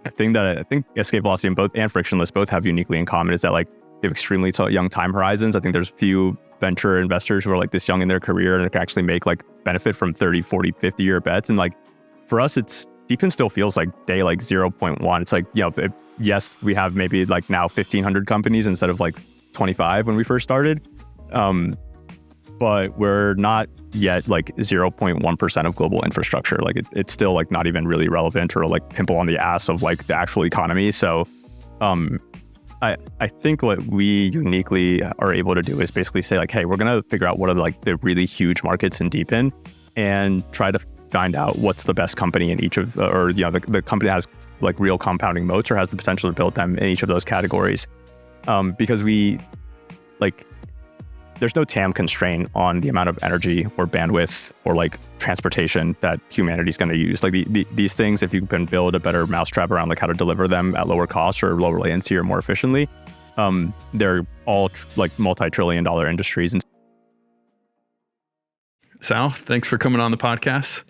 thing that I think escape velocity and frictionless both have uniquely in common is that like they have extremely young time horizons. I think there's few venture investors who are like this young in their career and can actually make like benefit from 30, 40, 50 year bets. And like for us, DePIN still feels like day like 0.1. It's like, yes, we have maybe like now 1,500 companies instead of like 25 when we first started. But we're not yet like 0.1% of global infrastructure. Like it's still like not even really relevant or like pimple on the ass of like the actual economy. So I think what we uniquely are able to do is basically say like, hey, we're going to figure out what are like the really huge markets in DePIN and try to find out what's the best company in each of, the company that has like real compounding moats or has the potential to build them in each of those categories. Because there's no TAM constraint on the amount of energy or bandwidth or like transportation that humanity's going to use. Like these things, if you can build a better mousetrap around like how to deliver them at lower cost or lower latency or more efficiently, they're all like multi-trillion-dollar industries. Sal, thanks for coming on the podcast.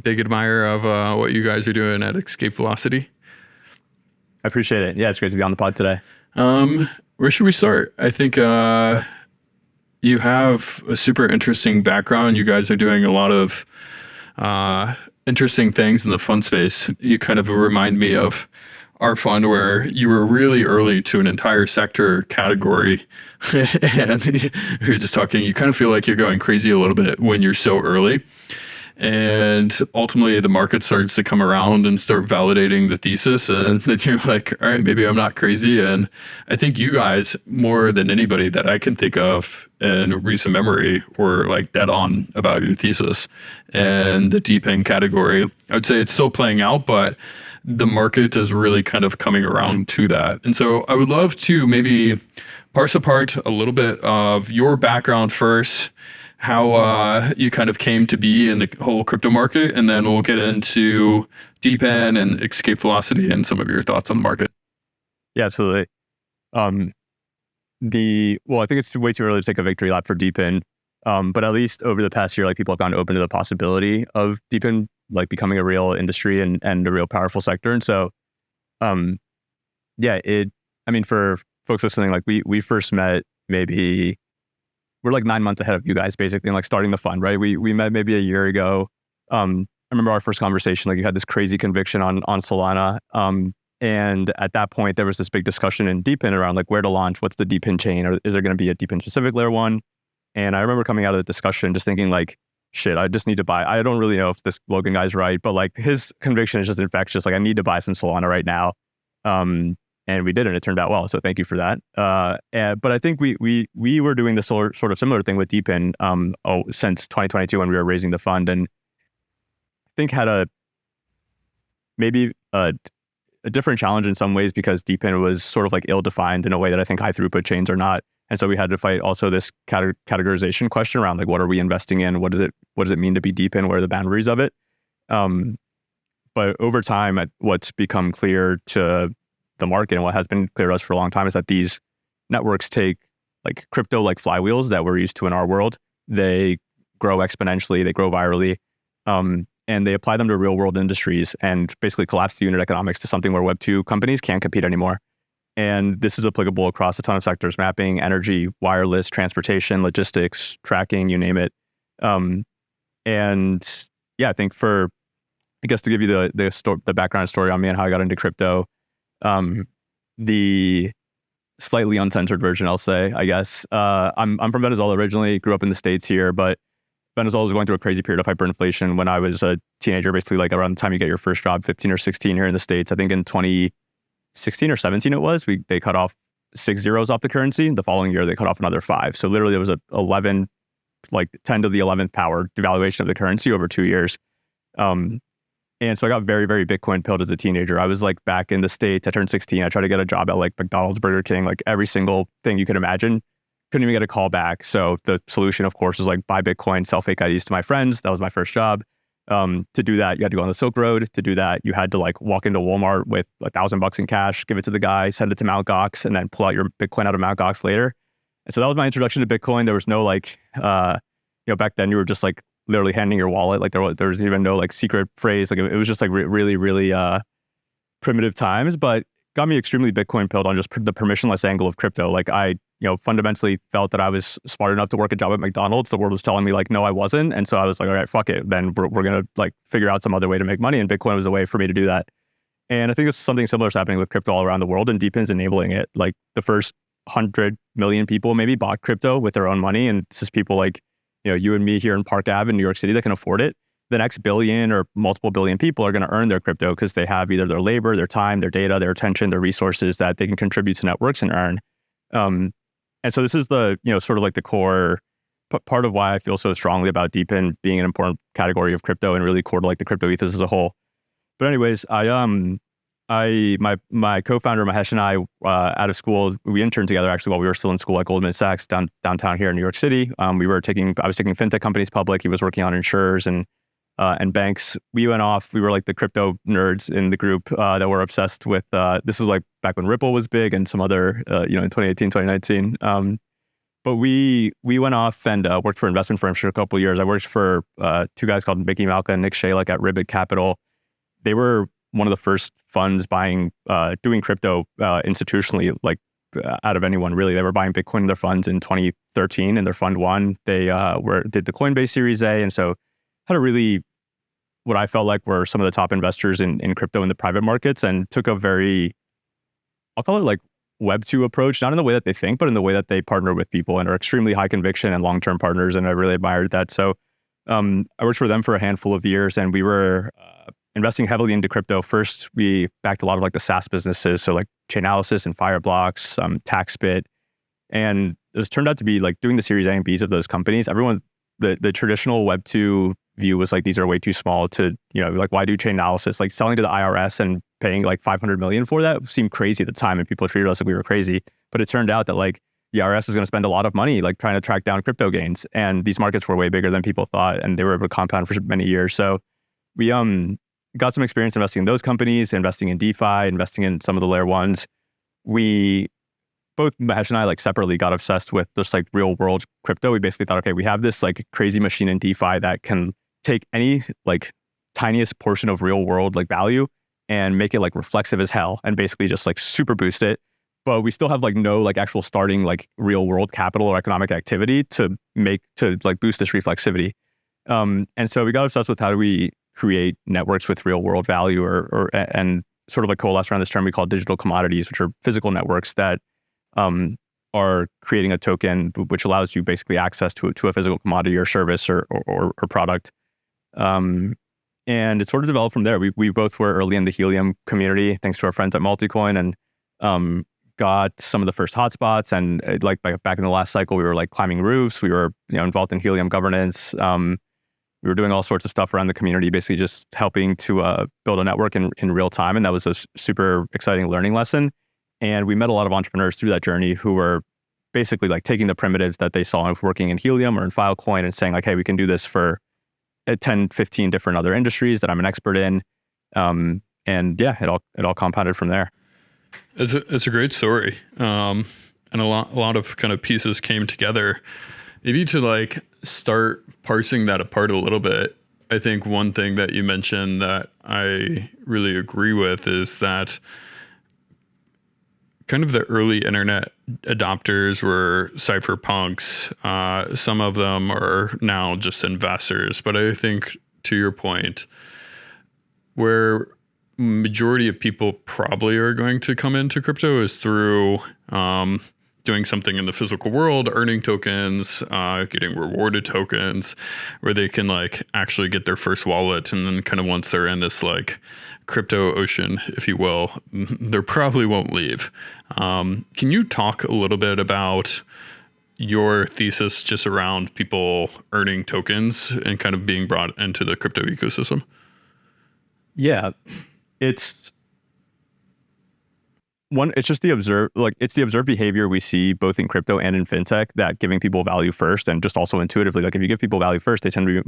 Big admirer of what you guys are doing at Escape Velocity. I appreciate it. Yeah, it's great to be on the pod today. Where should we start? I think you have a super interesting background. You guys are doing a lot of interesting things in the fund space. You kind of remind me of our fund where you were really early to an entire sector category. And you're just talking, you kind of feel like you're going crazy a little bit when you're so early. And ultimately the market starts to come around and start validating the thesis. And then you're like, all right, maybe I'm not crazy. And I think you guys, more than anybody that I can think of in recent memory, were like dead on about your thesis. And the DePIN category, I would say it's still playing out, but the market is really kind of coming around to that. And so I would love to maybe parse apart a little bit of your background first, how you kind of came to be in the whole crypto market, and then we'll get into DePIN and Escape Velocity and some of your thoughts on the market. Yeah, absolutely. I think it's way too early to take a victory lap for DePIN, but at least over the past year, like people have gotten open to the possibility of DePIN like becoming a real industry and a real powerful sector. And so, for folks listening, like we first met maybe. We're like 9 months ahead of you guys, basically, and like starting the fund, right? We met maybe a year ago. I remember our first conversation, like you had this crazy conviction on Solana. And at that point, there was this big discussion in DePIN around like where to launch, what's the DePIN chain, or is there going to be a DePIN specific layer one? And I remember coming out of the discussion just thinking like, shit, I just need to buy. I don't really know if this Logan guy's right, but like his conviction is just infectious. Like I need to buy some Solana right now. And we did, and it turned out well. So thank you for that. But I think we were doing this sort of similar thing with DePIN since 2022 when we were raising the fund, and I think had a different challenge in some ways because DePIN was sort of like ill-defined in a way that I think high throughput chains are not. And so we had to fight also this categorization question around like what are we investing in? What does it mean to be DePIN? What are the boundaries of it? But over time, what's become clear to the market and what has been clear to us for a long time is that these networks take like crypto like flywheels that we're used to in our world. They grow exponentially, they grow virally, and they apply them to real world industries and basically collapse the unit economics to something where Web 2 companies can't compete anymore. And this is applicable across a ton of sectors: mapping, energy, wireless, transportation, logistics, tracking, you name it. I think to give you the background story on me and how I got into crypto, the slightly uncensored version, I'll say, I guess. I'm from Venezuela originally, grew up in the States here, but Venezuela was going through a crazy period of hyperinflation when I was a teenager, basically like around the time you get your first job, 15 or 16 here in the States. I think in 2016 or 17 it was, they cut off 6 zeros off the currency. The following year, they cut off another 5. So literally it was a 10 to the 11th power devaluation of the currency over 2 years. And so I got very, very Bitcoin pilled as a teenager. I was like back in the States. I turned 16. I tried to get a job at like McDonald's, Burger King, like every single thing you could imagine. Couldn't even get a call back. So the solution, of course, was like buy Bitcoin, sell fake IDs to my friends. That was my first job. To do that, you had to go on the Silk Road. To do that, you had to like walk into Walmart with $1,000 in cash, give it to the guy, send it to Mt. Gox, and then pull out your Bitcoin out of Mt. Gox later. And so that was my introduction to Bitcoin. There was no like, back then you were just like literally handing your wallet. Like there was even no like secret phrase. Like it was just like really, really primitive times, but got me extremely Bitcoin pilled on just the permissionless angle of crypto. Like I, fundamentally felt that I was smart enough to work a job at McDonald's. The world was telling me like, no, I wasn't. And so I was like, all right, fuck it. Then we're going to like figure out some other way to make money. And Bitcoin was a way for me to do that. And I think it's something similar is happening with crypto all around the world, and DePIN's enabling it. Like the first 100 million people maybe bought crypto with their own money. And it's just people like, you and me here in Park Ave in New York City that can afford it. The next billion or multiple billion people are going to earn their crypto because they have either their labor, their time, their data, their attention, their resources that they can contribute to networks and earn. And so this is the, sort of like the core part of why I feel so strongly about DePIN being an important category of crypto and really core to like the crypto ethos as a whole. But anyways, my co-founder Mahesh and I, out of school, we interned together actually while we were still in school at Goldman Sachs downtown here in New York City. I was taking fintech companies public. He was working on insurers and banks. We went off. We were like the crypto nerds in the group that were obsessed with. This was like back when Ripple was big and some other, in 2018, 2019. But we went off and worked for investment firms for a couple of years. I worked for two guys called Mickey Malka and Nick Shalek at Ribbit Capital. They were one of the first funds doing crypto institutionally, like out of anyone really. They were buying Bitcoin in their funds in 2013 in their fund one. They did the Coinbase Series A, and so had a really, what I felt like were some of the top investors in crypto in the private markets, and took a very, I'll call it like Web 2 approach, not in the way that they think, but in the way that they partner with people and are extremely high conviction and long-term partners. And I really admired that. So I worked for them for a handful of years, and we were investing heavily into crypto. First, we backed a lot of like the SaaS businesses. So like Chainalysis and Fireblocks, TaxBit. And it turned out to be like doing the Series A and Bs of those companies. Everyone, the traditional Web 2 view was like, these are way too small to, like why do Chainalysis? Like selling to the IRS and paying like 500 million for that seemed crazy at the time, and people treated us like we were crazy. But it turned out that like the IRS is going to spend a lot of money like trying to track down crypto gains, and these markets were way bigger than people thought, and they were able to compound for many years. So we got some experience investing in those companies, investing in DeFi, investing in some of the layer ones. We both, Mahesh and I, like separately got obsessed with just like real world crypto. We basically thought, okay, we have this like crazy machine in DeFi that can take any like tiniest portion of real world like value and make it like reflexive as hell and basically just like super boost it. But we still have like no like actual starting like real world capital or economic activity to like boost this reflexivity. And so we got obsessed with how do we create networks with real world value and sort of like coalesce around this term we call digital commodities, which are physical networks that are creating a token which allows you basically access to a physical commodity or service or product. And it sort of developed from there. We both were early in the Helium community, thanks to our friends at Multicoin, and got some of the first hotspots. And like back in the last cycle, we were like climbing roofs. We were involved in Helium governance. We were doing all sorts of stuff around the community, basically just helping to build a network in real time. And that was a super exciting learning lesson. And we met a lot of entrepreneurs through that journey who were basically like taking the primitives that they saw working in Helium or in Filecoin and saying like, hey, we can do this for 10, 15 different other industries that I'm an expert in. And yeah, it all compounded from there. It's a great story. And a lot of kind of pieces came together. Maybe to like start parsing that apart a little bit, I think one thing that you mentioned that I really agree with is that kind of the early internet adopters were cypherpunks. Some of them are now just investors. But I think to your point, where majority of people probably are going to come into crypto is through doing something in the physical world, earning tokens, getting rewarded tokens, where they can like actually get their first wallet. And then kind of once they're in this like crypto ocean, if you will, they probably won't leave. Can you talk a little bit about your thesis just around people earning tokens and kind of being brought into the crypto ecosystem? Yeah, it's just the observed behavior we see both in crypto and in fintech, that giving people value first, and just also intuitively, like if you give people value first, they tend to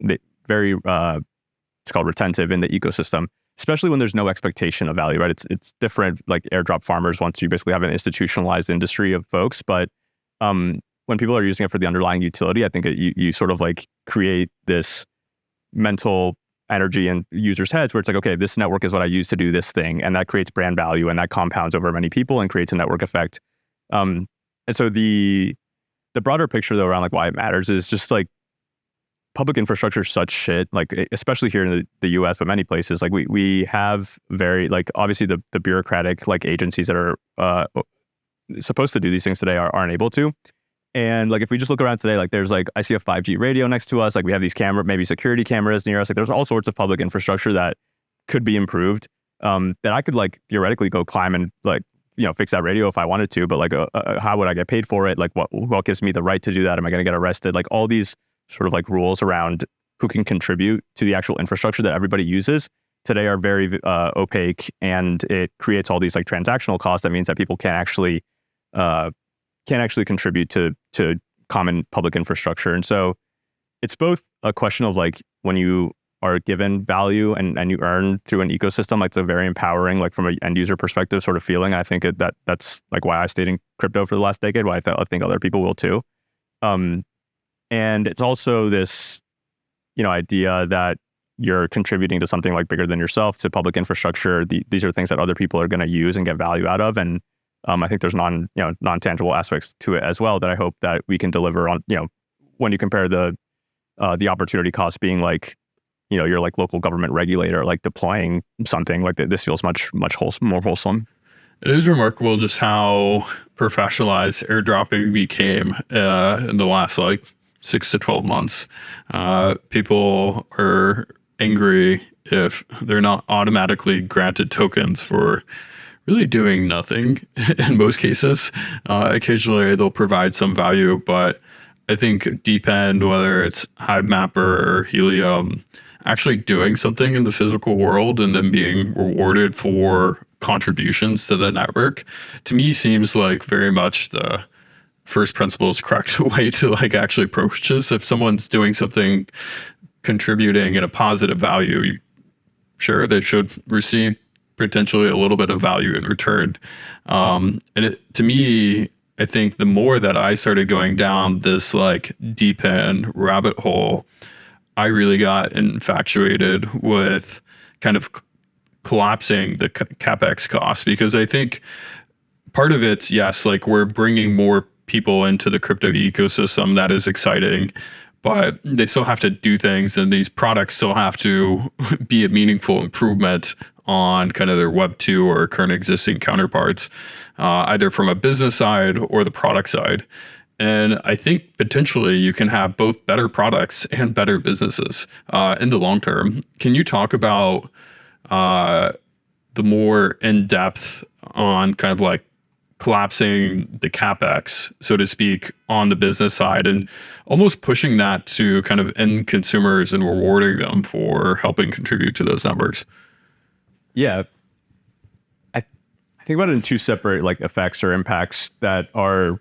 be very it's called retentive in the ecosystem, especially when there's no expectation of value, right? It's different like airdrop farmers once you basically have an institutionalized industry of folks, but when people are using it for the underlying utility, I think you sort of like create this mental energy in users' heads where it's like, okay, this network is what I use to do this thing. And that creates brand value and that compounds over many people and creates a network effect. And so the broader picture though around like why it matters is just like public infrastructure is such shit, like especially here in the US, but many places, like we have very like obviously the bureaucratic like agencies that are supposed to do these things today aren't able to. And like if we just look around today, like there's like I see a 5G radio next to us, like we have these maybe security cameras near us, like there's all sorts of public infrastructure that could be improved, that I could like theoretically go climb and like fix that radio if I wanted to, but like how would I get paid for it? Like what gives me the right to do that? Am I going to get arrested? Like all these sort of like rules around who can contribute to the actual infrastructure that everybody uses today are very opaque, and it creates all these like transactional costs. That means that people can't actually contribute to common public infrastructure. And so it's both a question of like when you are given value and you earn through an ecosystem, like it's a very empowering, like from an end user perspective sort of feeling. I think that's like why I stayed in crypto for the last decade, why I think other people will too. And it's also this, idea that you're contributing to something like bigger than yourself, to public infrastructure. These are things that other people are going to use and get value out of. And I think there's non-tangible aspects to it as well that I hope that we can deliver on, when you compare the opportunity cost being like, you're like local government regulator, like deploying something like that. This feels much more wholesome. It is remarkable just how professionalized airdropping became in the last like 6 to 12 months. People are angry if they're not automatically granted tokens for really doing nothing in most cases. Occasionally they'll provide some value, but I think DePIN, whether it's HiveMapper or Helium, actually doing something in the physical world and then being rewarded for contributions to the network, to me seems like very much the first principles correct way to like actually approach this. If someone's doing something contributing in a positive value, sure, they should receive potentially a little bit of value in return. And to me, I think the more that I started going down this like DePIN rabbit hole, I really got infatuated with kind of collapsing the CapEx costs, because I think part of it's, yes, like we're bringing more people into the crypto ecosystem. That is exciting, but they still have to do things, and these products still have to be a meaningful improvement on kind of their Web 2 or current existing counterparts, either from a business side or the product side. And I think potentially you can have both better products and better businesses in the long term. Can you talk about the more in-depth on kind of like collapsing the CapEx, so to speak, on the business side and almost pushing that to kind of end consumers and rewarding them for helping contribute to those networks? Yeah. I think about it in two separate like effects or impacts that are,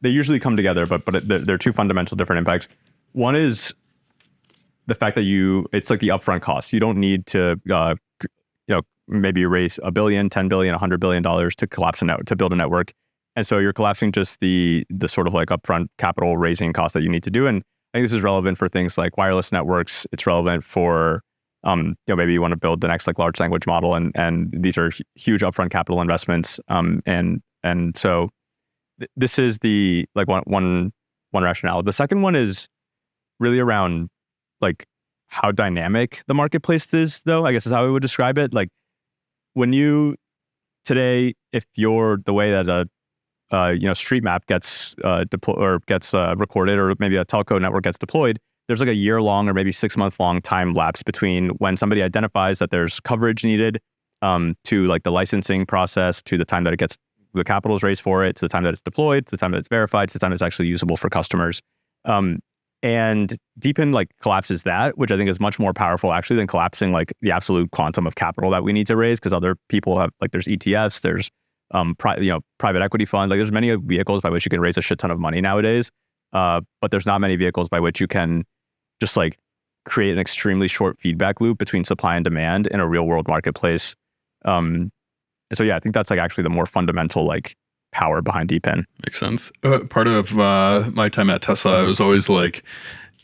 they usually come together, but they're two fundamental different impacts. One is the fact that it's like the upfront cost. You don't need to, maybe raise $1 billion, $10 billion, $100 billion to collapse to build a network. And so you're collapsing just the sort of like upfront capital raising cost that you need to do. And I think this is relevant for things like wireless networks. It's relevant for, maybe you want to build the next like large language model, and these are huge upfront capital investments. And so this is the like one rationale. The second one is really around like how dynamic the marketplace is, though, I guess is how I would describe it. Like when you today, if you're the way that a street map gets deployed or gets recorded, or maybe a telco network gets deployed, there's like a year-long or maybe 6-month-long time lapse between when somebody identifies that there's coverage needed, to like the licensing process, to the time that the capital is raised for it, to the time that it's deployed, to the time that it's verified, to the time that it's actually usable for customers. And DePIN like collapses that, which I think is much more powerful actually than collapsing like the absolute quantum of capital that we need to raise, because other people have like there's ETFs, there's private equity fund, like there's many vehicles by which you can raise a shit ton of money nowadays, but there's not many vehicles by which you can just like create an extremely short feedback loop between supply and demand in a real world marketplace. And so yeah, I think that's like actually the more fundamental like power behind DePIN. Makes sense. Part of my time at Tesla, I was always like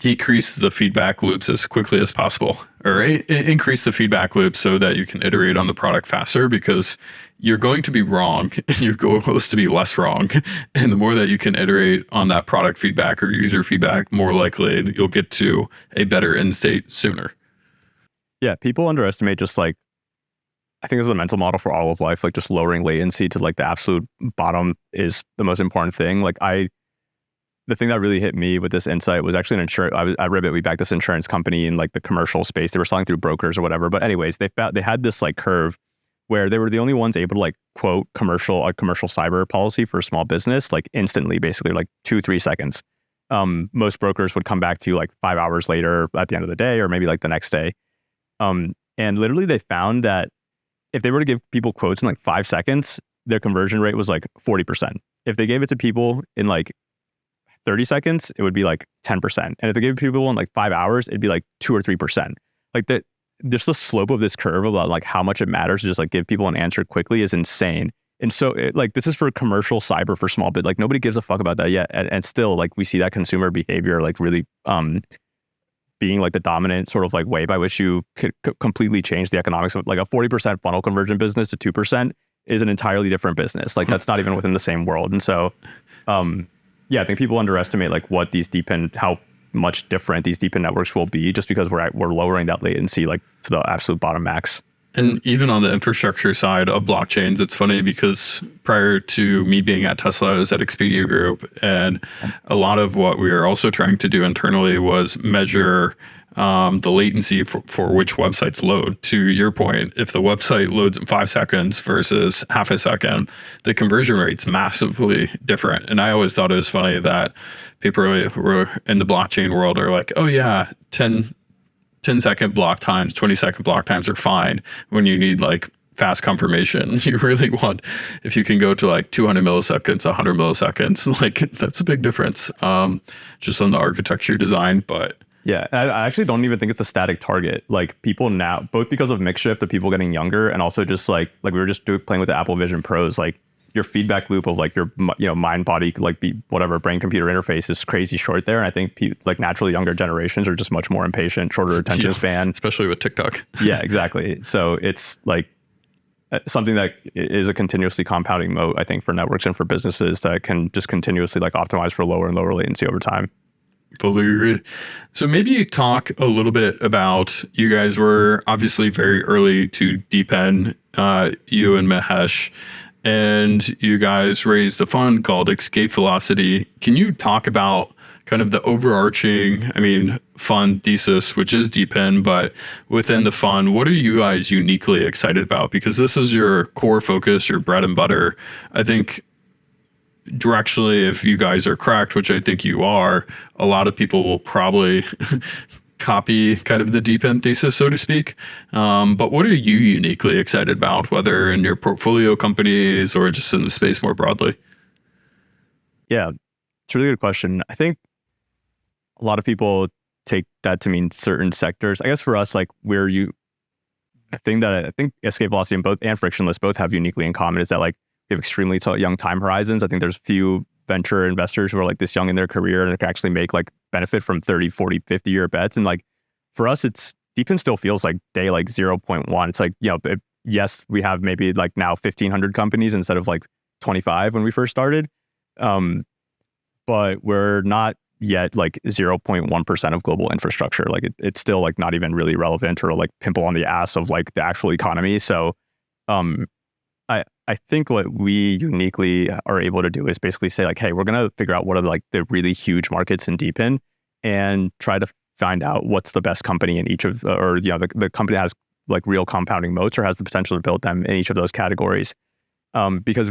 decrease the feedback loops as quickly as possible, or increase the feedback loop so that you can iterate on the product faster, because you're going to be wrong and your goal is to be less wrong. And the more that you can iterate on that product feedback or user feedback, more likely that you'll get to a better end state sooner. Yeah, people underestimate just like, I think this is a mental model for all of life, like just lowering latency to like the absolute bottom is the most important thing. Like the thing that really hit me with this insight was actually an insurance. I Ribbit, we backed this insurance company in like the commercial space. They were selling through brokers or whatever. But anyways, they had this like curve where they were the only ones able to like quote a commercial cyber policy for a small business, like instantly, basically like 2-3 seconds. Most brokers would come back to you like 5 hours later at the end of the day, or maybe like the next day. And literally they found that if they were to give people quotes in like 5 seconds, their conversion rate was like 40%. If they gave it to people in like 30 seconds, it would be like 10%. And if they gave people in like 5 hours, it'd be like 2 or 3%. Like that, just the slope of this curve about like how much it matters to just like give people an answer quickly is insane. And so like this is for commercial cyber for small, but like nobody gives a fuck about that yet. And still like we see that consumer behavior like really being like the dominant sort of like way by which you could completely change the economics of like a 40% funnel conversion business to 2% is an entirely different business. Like that's not even within the same world. And so yeah, I think people underestimate like what these DePIN, how much different these DePIN networks will be just because we're lowering that latency like to the absolute bottom max. And even on the infrastructure side of blockchains, it's funny because prior to me being at Tesla, I was at Expedia Group, and a lot of what we were also trying to do internally was measure the latency for which websites load. To your point, if the website loads in 5 seconds versus half a second, the conversion rate's massively different. And I always thought it was funny that people were in the blockchain world are like, oh yeah, 10-second block times, 20-second block times are fine when you need like fast confirmation. You really want, if you can go to like 200 milliseconds, 100 milliseconds, like that's a big difference just on the architecture design. But yeah, I actually don't even think it's a static target. Like people now, both because of mix shift of people getting younger and also just like we were just playing with the Apple Vision Pros, like your feedback loop of like your mind body like whatever brain computer interface is crazy short there. And I think like naturally younger generations are just much more impatient, shorter attention span, especially with TikTok. Yeah, exactly. So it's like something that is a continuously compounding moat, I think, for networks and for businesses that can just continuously like optimize for lower and lower latency over time. Fully agreed. So maybe you talk a little bit about, you guys were obviously very early to DePIN, you and Mahesh, and you guys raised a fund called Escape Velocity. Can you talk about kind of the overarching, fund thesis, which is DePIN, but within the fund, what are you guys uniquely excited about? Because this is your core focus, your bread and butter. I think directionally, if you guys are correct, which I think you are, a lot of people will probably copy kind of the DePIN thesis, so to speak. But what are you uniquely excited about, whether in your portfolio companies or just in the space more broadly? Yeah, it's a really good question. I think a lot of people take that to mean certain sectors. I guess for us, like the thing that I think Escape Velocity and Frictionless both have uniquely in common is that like we have extremely young time horizons. I think there's few venture investors who are like this young in their career and can actually make like benefit from 30, 40, 50 year bets. And like for us, DePIN still feels like day like 0.1. It's like, yes, we have maybe like now 1,500 companies instead of like 25 when we first started. But we're not yet like 0.1% of global infrastructure. Like it's still like not even really relevant or like pimple on the ass of like the actual economy. So I think what we uniquely are able to do is basically say like, hey, we're going to figure out what are like the really huge markets in DePIN and try to find out what's the best company in each of, the company has like real compounding moats or has the potential to build them in each of those categories. Because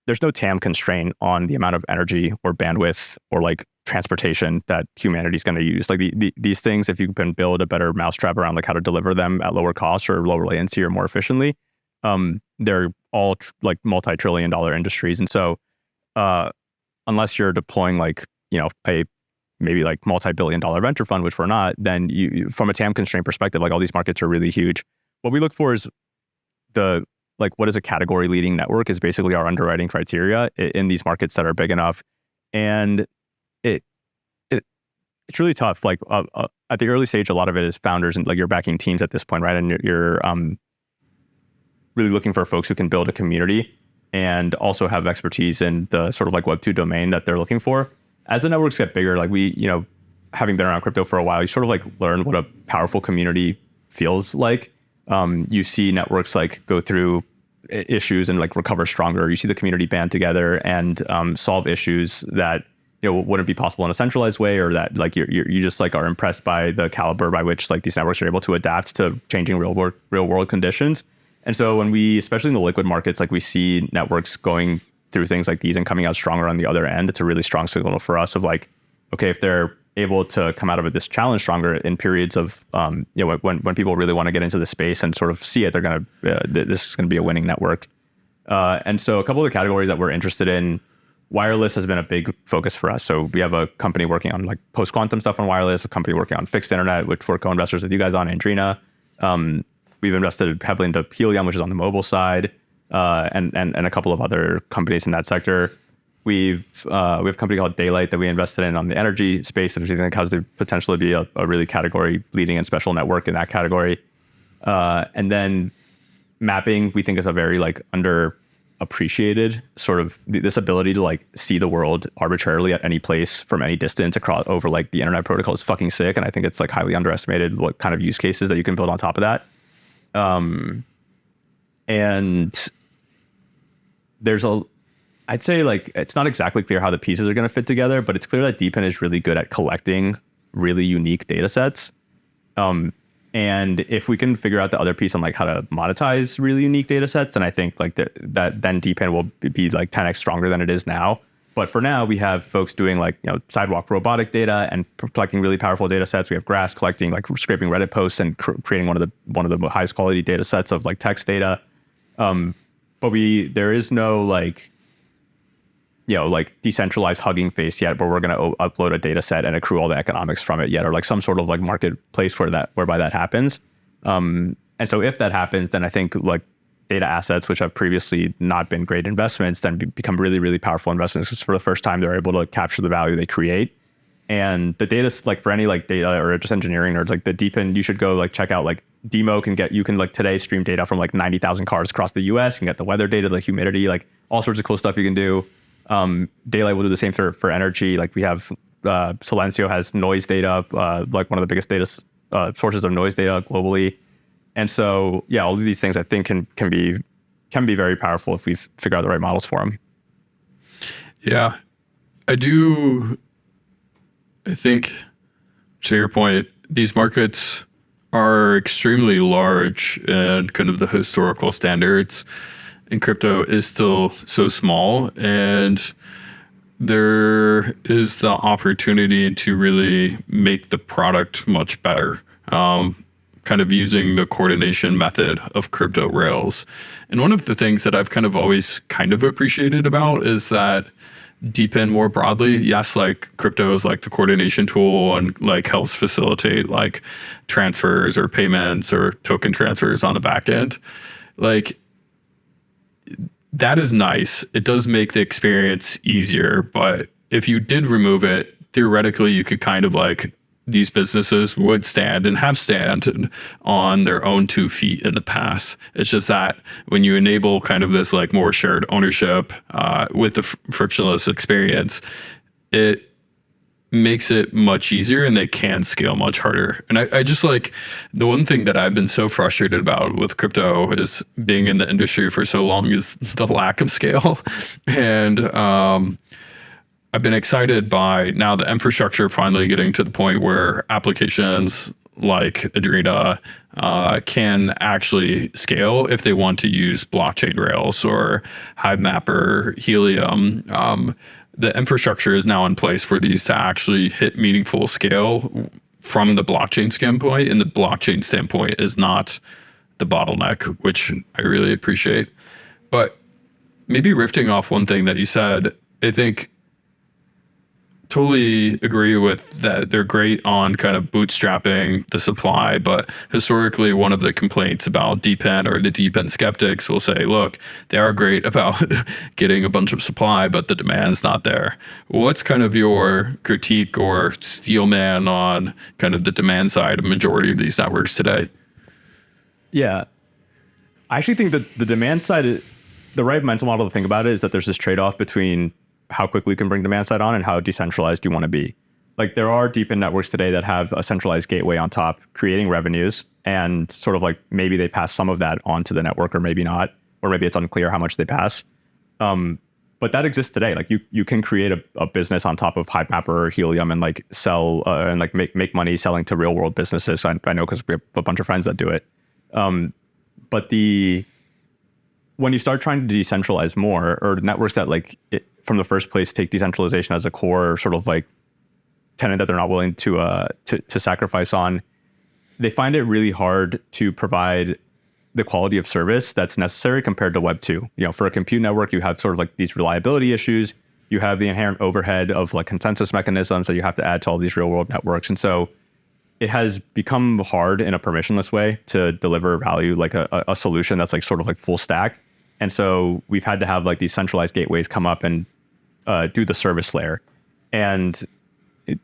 there's no TAM constraint on the amount of energy or bandwidth or like transportation that humanity's going to use. Like these things, if you can build a better mousetrap around like how to deliver them at lower cost or lower latency or more efficiently, they're all like multi-trillion-dollar industries. And so unless you're deploying like, a maybe like multi-billion-dollar venture fund, which we're not, then you from a TAM constraint perspective, like all these markets are really huge. What we look for is what is a category leading network is basically our underwriting criteria in these markets that are big enough. And it's really tough. Like at the early stage, a lot of it is founders and like you're backing teams at this point, right? And you're really looking for folks who can build a community and also have expertise in the sort of like Web2 domain that they're looking for. As the networks get bigger, like we, having been around crypto for a while, you sort of like learn what a powerful community feels like. You see networks like go through issues and like recover stronger. You see the community band together and solve issues that wouldn't be possible in a centralized way, or that like you just like are impressed by the caliber by which like these networks are able to adapt to changing real world conditions. And so when we, especially in the liquid markets, like we see networks going through things like these and coming out stronger on the other end, it's a really strong signal for us of like, okay, if they're able to come out of this challenge stronger in periods of, when people really want to get into the space and sort of see it, they're going to, this is going to be a winning network. And so a couple of the categories that we're interested in, wireless has been a big focus for us. So we have a company working on like post-quantum stuff on wireless, a company working on fixed internet, which we're co-investors with you guys on, Andrina. We've invested heavily into Helium, which is on the mobile side, and a couple of other companies in that sector. We have a company called Daylight that we invested in on the energy space, which I think has the potential to be a really category leading and special network in that category. And then mapping, we think, is a very like underappreciated sort of this ability to like see the world arbitrarily at any place from any distance across over like the internet protocol is fucking sick. And I think it's like highly underestimated what kind of use cases that you can build on top of that. And there's I'd say like, it's not exactly clear how the pieces are going to fit together, but it's clear that DePIN is really good at collecting really unique data sets. And if we can figure out the other piece on like how to monetize really unique data sets, then I think like that then DePIN will be like 10x stronger than it is now. But for now, we have folks doing like, sidewalk robotic data and collecting really powerful data sets. We have Grass collecting, like scraping Reddit posts and creating one of the highest quality data sets of like text data. But there is no like, like decentralized Hugging Face yet, where we're going to upload a data set and accrue all the economics from it yet, or like some sort of like marketplace whereby that happens. And so if that happens, then I think like data assets, which have previously not been great investments, then become really, really powerful investments, because for the first time, they're able to capture the value they create. And the data, like for any like data or just engineering nerds, like the DePIN, you should go like check out like Demo you can like today stream data from like 90,000 cars across the US. You can get the weather data, the humidity, like all sorts of cool stuff you can do. Daylight will do the same for energy. Like we have Silencio has noise data, like one of the biggest data sources of noise data globally. And so, yeah, all of these things I think can be very powerful if we figure out the right models for them. Yeah, I think to your point, these markets are extremely large and kind of the historical standards. And crypto is still so small, and there is the opportunity to really make the product much better, kind of using the coordination method of crypto rails. And one of the things that I've kind of always kind of appreciated about is that DePIN more broadly, yes, like crypto is like the coordination tool and like helps facilitate like transfers or payments or token transfers on the back end. Like, that is nice. It does make the experience easier, but if you did remove it, theoretically, you could kind of like, these businesses would stand and have stand on their own 2 feet in the past. It's just that when you enable kind of this like more shared ownership with the frictionless experience, it makes it much easier and they can scale much harder. And I just like, the one thing that I've been so frustrated about with crypto is being in the industry for so long is the lack of scale. And I've been excited by now the infrastructure finally getting to the point where applications like Adrena can actually scale if they want to use blockchain rails or Hivemap or Helium. The infrastructure is now in place for these to actually hit meaningful scale from the blockchain standpoint, and the blockchain standpoint is not the bottleneck, which I really appreciate. But maybe riffing off one thing that you said, I think totally agree with that. They're great on kind of bootstrapping the supply, but historically, one of the complaints about DePIN or the DePIN skeptics will say, look, they are great about getting a bunch of supply, but the demand's not there. What's kind of your critique or steelman on kind of the demand side of majority of these networks today? Yeah. I actually think that the demand side, the right mental model to think about it is that there's this trade-off between how quickly you can bring demand side on and how decentralized you want to be. Like there are DePIN networks today that have a centralized gateway on top, creating revenues, and sort of like maybe they pass some of that onto the network or maybe not, or maybe it's unclear how much they pass. But that exists today. Like you can create a business on top of HiveMapper or Helium and like sell and like make money selling to real world businesses. I know because we have a bunch of friends that do it. But when you start trying to decentralize more, or networks that from the first place take decentralization as a core sort of like tenet that they're not willing to sacrifice on, they find it really hard to provide the quality of service that's necessary compared to Web 2. You know, for a compute network, you have sort of like these reliability issues. You have the inherent overhead of like consensus mechanisms that you have to add to all these real world networks. And so it has become hard in a permissionless way to deliver value, like a solution that's like sort of like full stack. And so we've had to have like these centralized gateways come up and do the service layer. And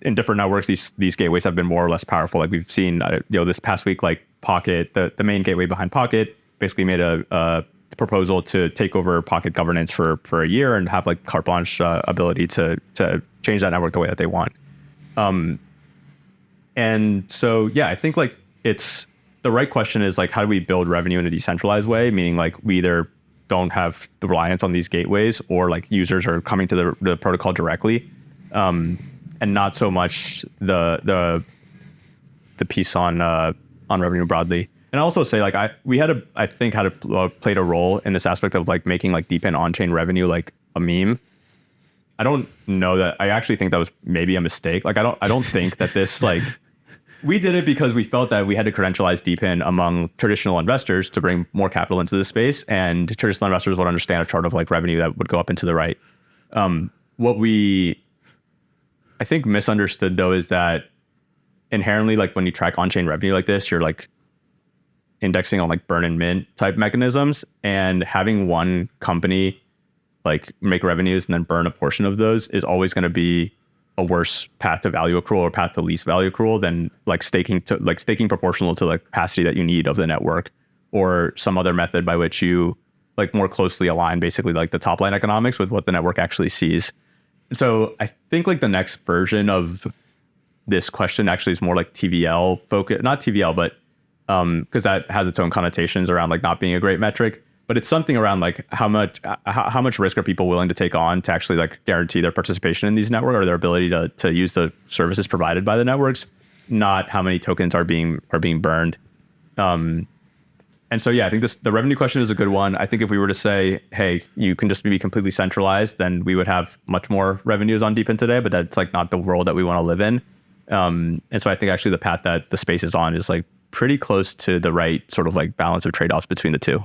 in different networks, these gateways have been more or less powerful. Like we've seen, this past week, like Pocket, the main gateway behind Pocket, basically made a proposal to take over Pocket governance for a year and have like carte blanche ability to change that network the way that they want. And so, yeah, I think like it's the right question is like, how do we build revenue in a decentralized way? Meaning like we either don't have the reliance on these gateways or like users are coming to the protocol directly. And not so much the piece on revenue broadly. And I also say like I think played a role in this aspect of like making like DePIN on-chain revenue like a meme. I don't know that. I actually think that was maybe a mistake. Like I don't think that this like we did it because we felt that we had to credentialize DePIN among traditional investors to bring more capital into the space, and traditional investors would understand a chart of like revenue that would go up into the right. What we I think misunderstood though is that inherently, like when you track on-chain revenue like this, you're like indexing on like burn and mint type mechanisms, and having one company like make revenues and then burn a portion of those is always going to be a worse path to value accrual or path to least value accrual than like staking proportional to the capacity that you need of the network, or some other method by which you like more closely align basically like the top line economics with what the network actually sees. So I think like the next version of this question actually is more like TVL focus, not TVL, but because that has its own connotations around like not being a great metric, but it's something around like how much risk are people willing to take on to actually like guarantee their participation in these networks or their ability to use the services provided by the networks, not how many tokens are being burned. And so, yeah, I think the revenue question is a good one. I think if we were to say, hey, you can just be completely centralized, then we would have much more revenues on DePIN today, but that's like not the world that we want to live in. And so I think actually the path that the space is on is like pretty close to the right sort of like balance of trade-offs between the two.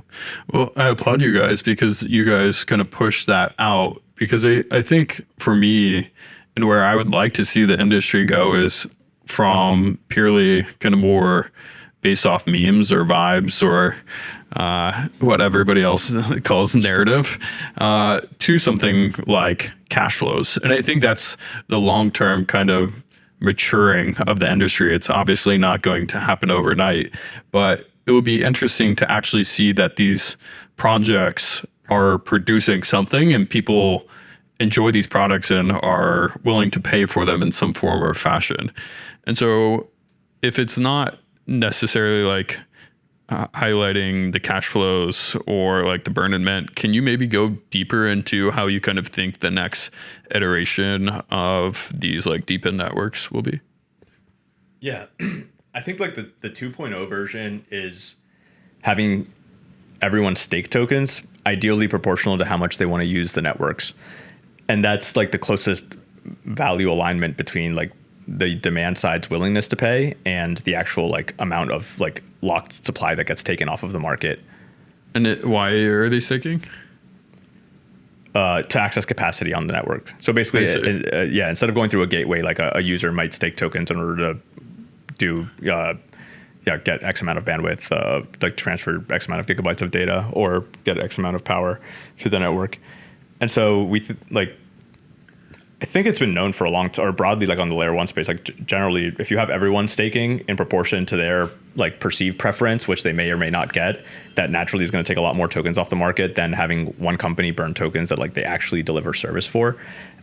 Well, I applaud you guys because you guys kind of push that out, because I think for me and where I would like to see the industry go is from purely kind of more based off memes or vibes or what everybody else calls narrative to something like cash flows. And I think that's the long-term kind of maturing of the industry. It's obviously not going to happen overnight, but it would be interesting to actually see that these projects are producing something and people enjoy these products and are willing to pay for them in some form or fashion. And so if it's not necessarily like highlighting the cash flows or like the burn and mint, can you maybe go deeper into how you kind of think the next iteration of these like DePIN networks will be? Yeah, I think like the 2.0 version is having everyone stake tokens, ideally proportional to how much they want to use the networks. And that's like the closest value alignment between like the demand side's willingness to pay and the actual like amount of like locked supply that gets taken off of the market. And why are they staking? to access capacity on the network. So basically, instead of going through a gateway, like a user might stake tokens in order to do get X amount of bandwidth, like transfer X amount of gigabytes of data, or get X amount of power to the network. And so I think it's been known for a long time, or broadly, like on the layer one space, like generally, if you have everyone staking in proportion to their like perceived preference, which they may or may not get, that naturally is going to take a lot more tokens off the market than having one company burn tokens that like they actually deliver service for.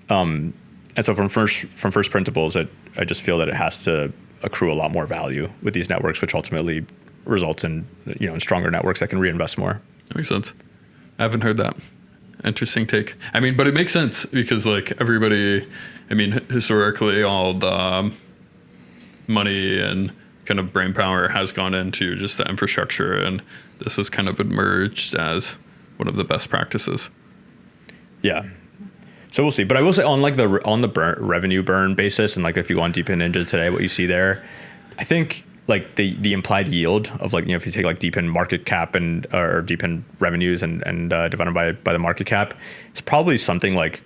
And so from first principles, I just feel that it has to accrue a lot more value with these networks, which ultimately results in in stronger networks that can reinvest more. That makes sense. I haven't heard that. Interesting take. I mean, but it makes sense because like everybody, I mean, historically all the money and kind of brain power has gone into just the infrastructure, and this has kind of emerged as one of the best practices. Yeah. So we'll see. But I will say on the revenue burn basis, and like if you go on DePIN Ninja today, what you see there, I think like the implied yield of like, if you take like DePIN market cap or DePIN revenues and divided by the market cap, it's probably something like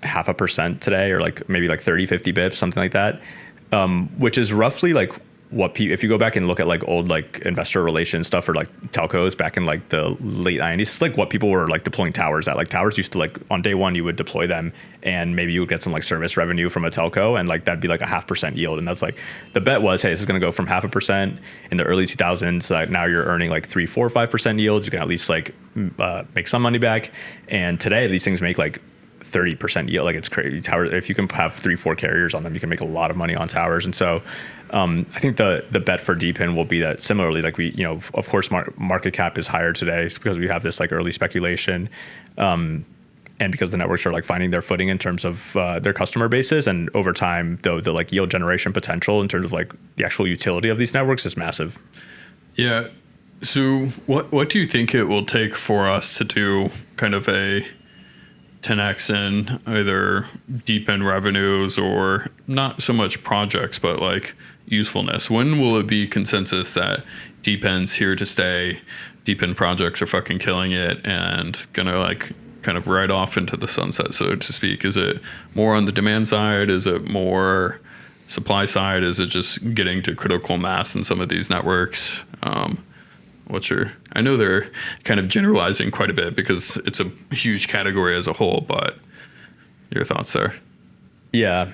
0.5% today, or like maybe like 30-50 bips, something like that, which is roughly like what if you go back and look at like old like investor relations stuff or like telcos back in like the late 90s, it's like what people were like deploying towers at. Like towers used to, like on day one you would deploy them and maybe you would get some like service revenue from a telco, and like that'd be like a 0.5% yield. And that's like the bet was, hey, this is going to go from 0.5% in the early 2000s, like now you're earning like 3, 4, 5% yields. You can at least like make some money back. And today these things make like 30% yield. Like it's crazy. Towers, if you can have 3-4 carriers on them, you can make a lot of money on towers. And so I think the bet for DePIN will be that similarly, like we, of course, market cap is higher today because we have this like early speculation, and because the networks are like finding their footing in terms of their customer bases, and over time, though, the like yield generation potential in terms of like the actual utility of these networks is massive. Yeah. So what do you think it will take for us to do kind of a 10x in either DePIN revenues, or not so much projects, but like usefulness? When will it be consensus that DePIN's here to stay? DePIN projects are fucking killing it and gonna like kind of ride off into the sunset, so to speak. Is it more on the demand side? Is it more supply side? Is it just getting to critical mass in some of these networks? I know they're kind of generalizing quite a bit because it's a huge category as a whole, but your thoughts there? Yeah.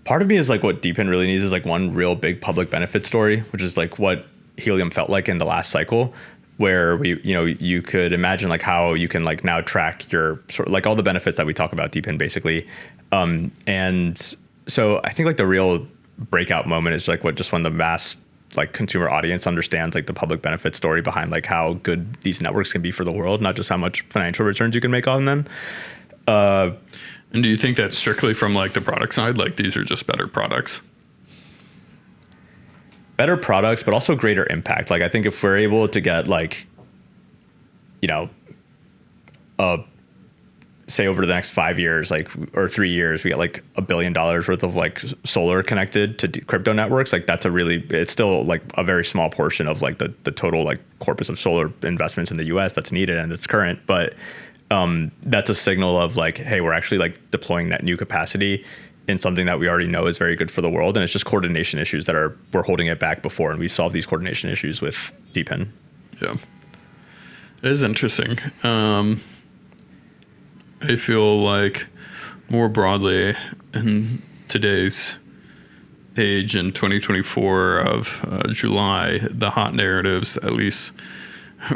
Part of me is like, what DePIN really needs is like one real big public benefit story, which is like what Helium felt like in the last cycle, where you could imagine like how you can like now track your sort of like all the benefits that we talk about DePIN basically. And so I think like the real breakout moment is like when the mass like consumer audience understands like the public benefit story behind like how good these networks can be for the world, not just how much financial returns you can make on them. And do you think that's strictly from like the product side? Like these are just better products? Better products, but also greater impact. Like I think if we're able to get like, say over the next 5 years, like, or 3 years, we get like $1 billion worth of like solar connected to crypto networks. Like that's it's still like a very small portion of like the total like corpus of solar investments in the US that's needed and that's current. But that's a signal of like, hey, we're actually like deploying that new capacity in something that we already know is very good for the world. And it's just coordination issues that we're holding it back before. And we solved these coordination issues with DePIN. Yeah. It is interesting. I feel like more broadly in today's age in 2024 of July, the hot narratives, at least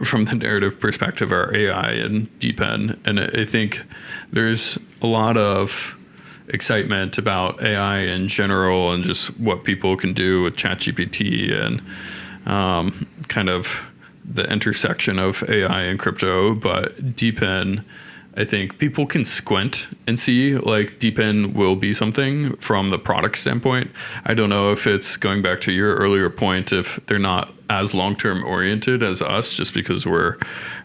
from the narrative perspective, are AI and DePIN. And I think there's a lot of excitement about AI in general and just what people can do with ChatGPT and kind of the intersection of AI and crypto. But DePIN, I think people can squint and see like DePIN will be something from the product standpoint. I don't know if it's going back to your earlier point, if they're not as long-term oriented as us, just because we're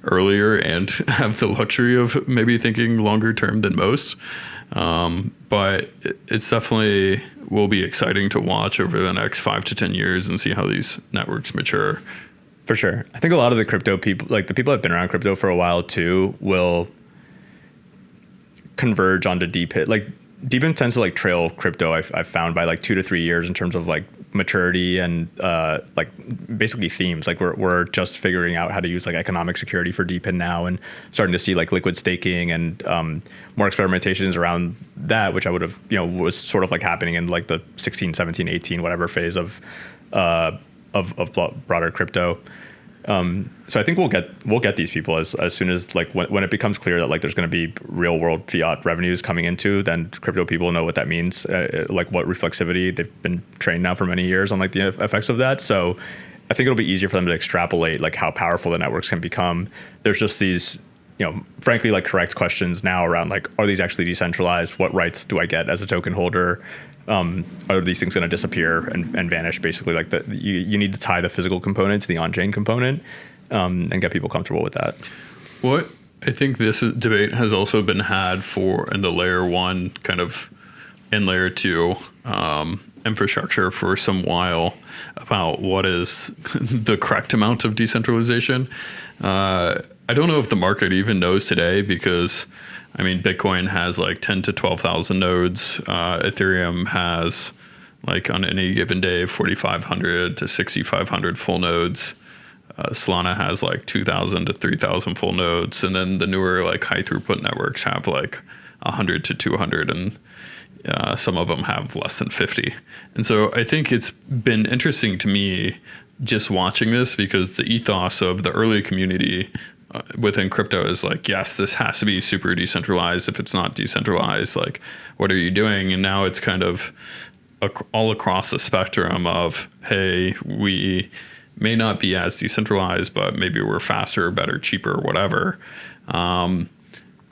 earlier and have the luxury of maybe thinking longer term than most. But it's definitely will be exciting to watch over the next 5 to 10 years and see how these networks mature. For sure. I think a lot of the crypto people, like the people that have been around crypto for a while too, will converge onto DePIN. Like DePIN tends to like trail crypto. I've found by like 2 to 3 years in terms of like maturity and like basically themes. Like we're just figuring out how to use like economic security for DePIN now, and starting to see like liquid staking and more experimentations around that, which I would have, was sort of like happening in like the 16, 17, 18, whatever phase of broader crypto. So I think we'll get these people as soon as like when it becomes clear that like there's going to be real world fiat revenues coming into, then crypto people know what that means, like what reflexivity they've been trained now for many years on like the effects of that. So I think it'll be easier for them to extrapolate like how powerful the networks can become. There's just these, frankly, like correct questions now around like, are these actually decentralized? What rights do I get as a token holder? Are these things going to disappear and vanish? Basically, like you need to tie the physical component to the on-chain component, and get people comfortable with that. What I think this debate has also been had in the layer 1 kind of and layer 2 infrastructure for some while about what is the correct amount of decentralization. I don't know if the market even knows today, because I mean, Bitcoin has like 10 to 12,000 nodes. Ethereum has like on any given day, 4,500 to 6,500 full nodes. Solana has like 2,000 to 3,000 full nodes. And then the newer like high throughput networks have like 100 to 200, and some of them have less than 50. And so I think it's been interesting to me just watching this, because the ethos of the early community within crypto is like, yes, this has to be super decentralized. If it's not decentralized, like, what are you doing? And now it's kind of all across the spectrum of, hey, we may not be as decentralized, but maybe we're faster, better, cheaper, whatever.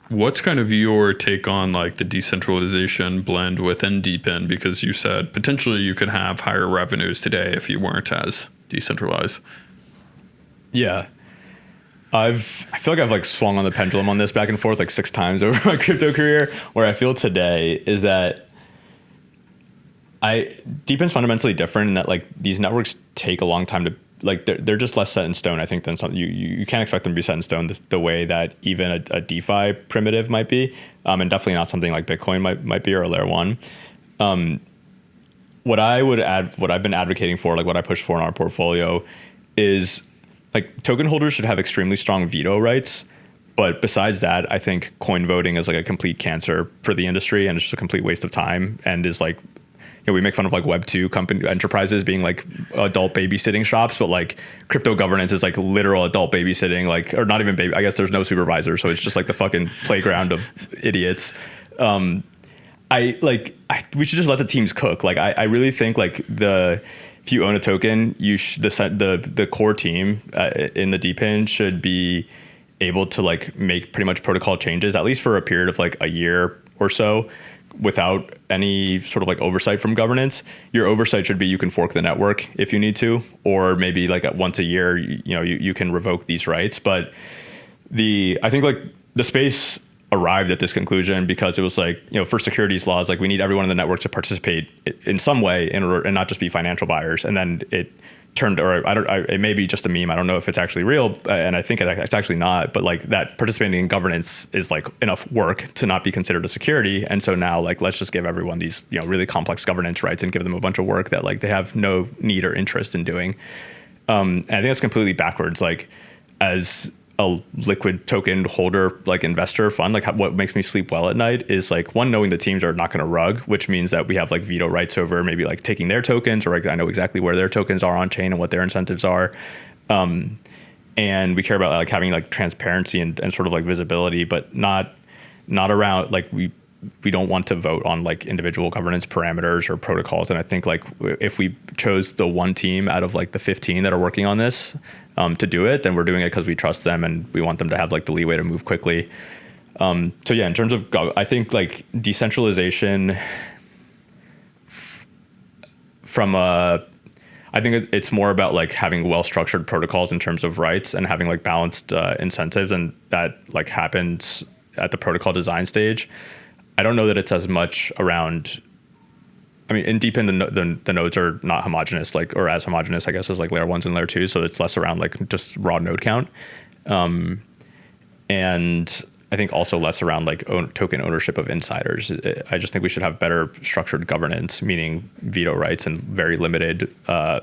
What's kind of your take on like the decentralization blend within DePIN? Because you said potentially you could have higher revenues today if you weren't as decentralized. Yeah. I feel like I've like swung on the pendulum on this back and forth like 6 times over my crypto career. Where I feel today is that DePIN's fundamentally different in that like these networks take a long time to, like, they're just less set in stone, I think, than something you can't expect them to be set in stone the way that even a DeFi primitive might be, and definitely not something like Bitcoin might be, or a layer 1. What I've been advocating for, like what I push for in our portfolio, is like token holders should have extremely strong veto rights. But besides that, I think coin voting is like a complete cancer for the industry, and it's just a complete waste of time, and is like, we make fun of like Web 2 company enterprises being like adult babysitting shops, but like crypto governance is like literal adult babysitting, like, or not even baby. I guess there's no supervisor, so it's just like the fucking playground of idiots. We should just let the teams cook. Like I really think like if you own a token, the core team in the DePIN should be able to like make pretty much protocol changes, at least for a period of like a year or so, without any sort of like oversight from governance. Your oversight should be you can fork the network if you need to, or maybe like once a year, you can revoke these rights. But I think like the space arrived at this conclusion because it was like, for securities laws, like we need everyone in the network to participate in some way and not just be financial buyers. And then it turned, it may be just a meme. I don't know if it's actually real, and I think it's actually not. But like that participating in governance is like enough work to not be considered a security. And so now like let's just give everyone these really complex governance rights and give them a bunch of work that like they have no need or interest in doing. And I think that's completely backwards. Like as a liquid token holder, like investor fund, like what makes me sleep well at night is like, one, knowing the teams are not going to rug, which means that we have like veto rights over maybe like taking their tokens, or like I know exactly where their tokens are on chain and what their incentives are. And we care about like having like transparency and sort of like visibility, but not around like we don't want to vote on like individual governance parameters or protocols. And I think like if we chose the one team out of like the 15 that are working on this to do it, then we're doing it because we trust them and we want them to have like the leeway to move quickly. So yeah, in terms of, I think like decentralization I think it's more about like having well-structured protocols in terms of rights and having like balanced incentives, and that like happens at the protocol design stage. I don't know that it's as much around, I mean, in DePIN, the nodes are not homogenous, like, or as homogenous, I guess, as like layer 1s and layer 2s. So it's less around like just raw node count. And I think also less around like token ownership of insiders. I just think we should have better structured governance, meaning veto rights and very limited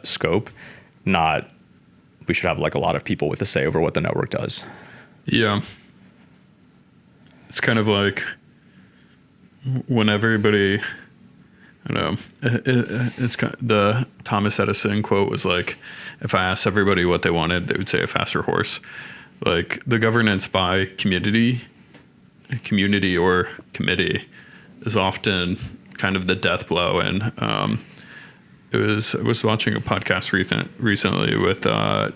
scope. Not we should have like a lot of people with a say over what the network does. Yeah. It's kind of like when everybody, I don't know, it's kind of, the Thomas Edison quote was like, if I asked everybody what they wanted, they would say a faster horse. Like the governance by community or committee is often kind of the death blow. And I was watching a podcast recently with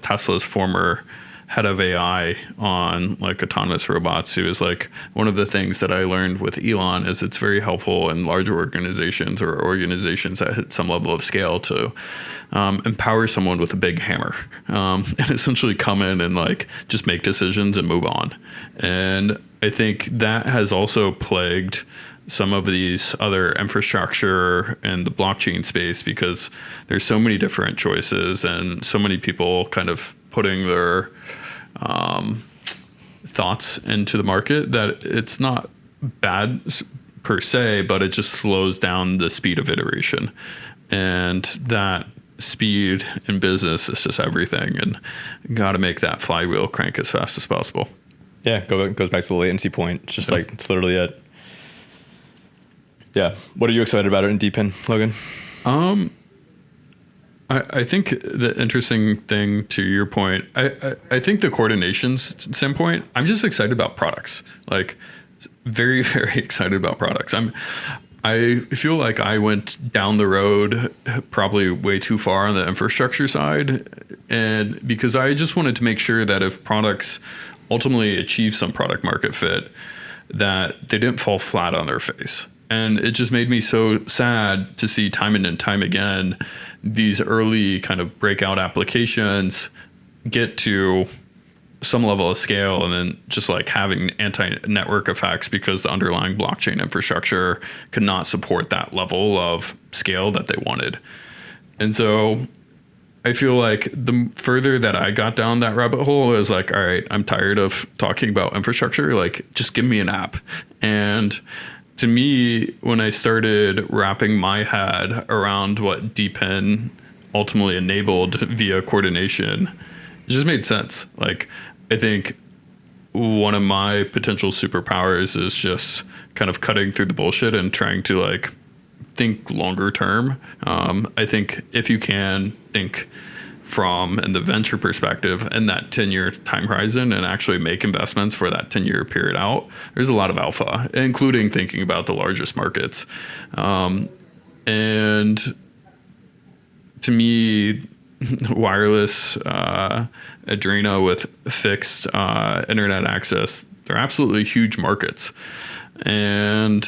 Tesla's former head of AI on like autonomous robots. He was like, one of the things that I learned with Elon is it's very helpful in larger organizations or organizations that hit some level of scale to empower someone with a big hammer and essentially come in and like just make decisions and move on. And I think that has also plagued some of these other infrastructure and the blockchain space because there's so many different choices and so many people kind of putting their thoughts into the market that it's not bad per se, but it just slows down the speed of iteration. And that speed in business is just everything, and got to make that flywheel crank as fast as possible. Yeah, goes back to the latency point. It's just like, it's literally it. Yeah. What are you excited about in DePIN, Logan? I think the interesting thing to your point, I think the coordination standpoint, I'm just excited about products. Like very, very excited about products. I feel like I went down the road probably way too far on the infrastructure side. And because I just wanted to make sure that if products ultimately achieve some product market fit, that they didn't fall flat on their face. And it just made me so sad to see time and time again these early kind of breakout applications get to some level of scale and then just like having anti-network effects because the underlying blockchain infrastructure could not support that level of scale that they wanted. And so I feel like the further that I got down that rabbit hole, it was like, all right, I'm tired of talking about infrastructure. Like, just give me an app. And to me, when I started wrapping my head around what DePIN ultimately enabled via coordination, it just made sense. Like, I think one of my potential superpowers is just kind of cutting through the bullshit and trying to like think longer term. I think if you can think from in the venture perspective and that 10-year time horizon and actually make investments for that 10-year period out, there's a lot of alpha, including thinking about the largest markets. And to me, wireless Adreno with fixed internet access, they're absolutely huge markets. And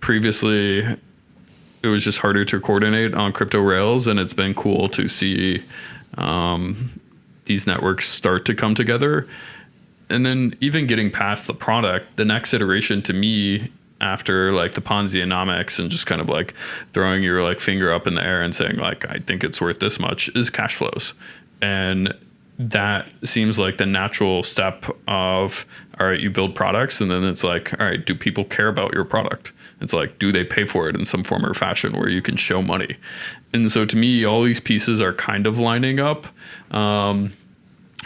previously, it was just harder to coordinate on crypto rails, and it's been cool to see these networks start to come together. And then even getting past the product, the next iteration to me after like the Ponzi-onomics and just kind of like throwing your like finger up in the air and saying like, I think it's worth this much, is cash flows. And that seems like the natural step of, all right, you build products and then it's like, all right, do people care about your product? It's like, do they pay for it in some form or fashion where you can show money? And so to me, all these pieces are kind of lining up.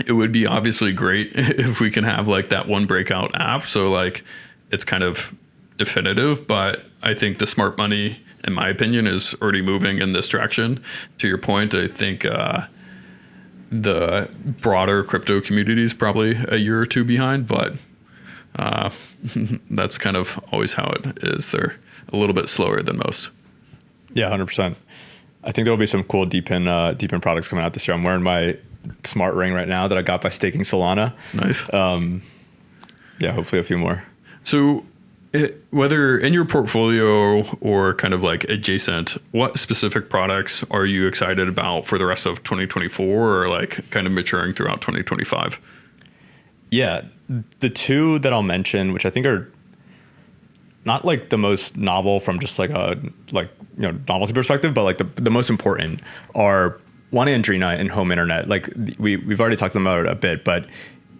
It would be obviously great if we can have like that one breakout app. So like it's kind of definitive, but I think the smart money, in my opinion, is already moving in this direction. To your point, I think the broader crypto community is probably a year or two behind, but that's kind of always how it is. They're a little bit slower than most. Yeah, 100%. I think there'll be some cool DePIN products coming out this year. I'm wearing my smart ring right now that I got by staking Solana. Nice. Yeah, hopefully a few more. So whether in your portfolio or kind of like adjacent, what specific products are you excited about for the rest of 2024 or like kind of maturing throughout 2025? Yeah, the two that I'll mention, which I think are not like the most novel from just like a novelty perspective, but like the most important are one, Andrina and home internet. Like we've already talked about it a bit, but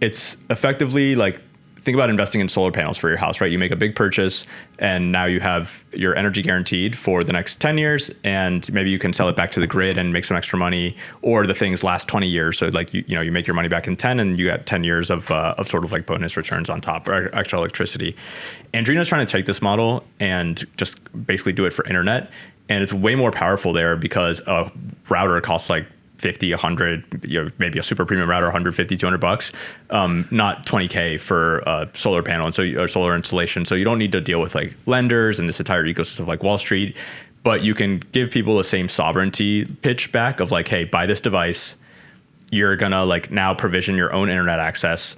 it's effectively like think about investing in solar panels for your house, right? You make a big purchase and now you have your energy guaranteed for the next 10 years, and maybe you can sell it back to the grid and make some extra money, or the things last 20 years. So like, you make your money back in 10 and you got 10 years of sort of like bonus returns on top, or extra electricity. Andrina's trying to take this model and just basically do it for internet. And it's way more powerful there because a router costs like 50, 100, maybe a super premium router, 150, $200, not 20K for a solar panel or solar installation. So you don't need to deal with like lenders and this entire ecosystem of like Wall Street, but you can give people the same sovereignty pitch back of like, hey, buy this device. You're gonna like now provision your own internet access.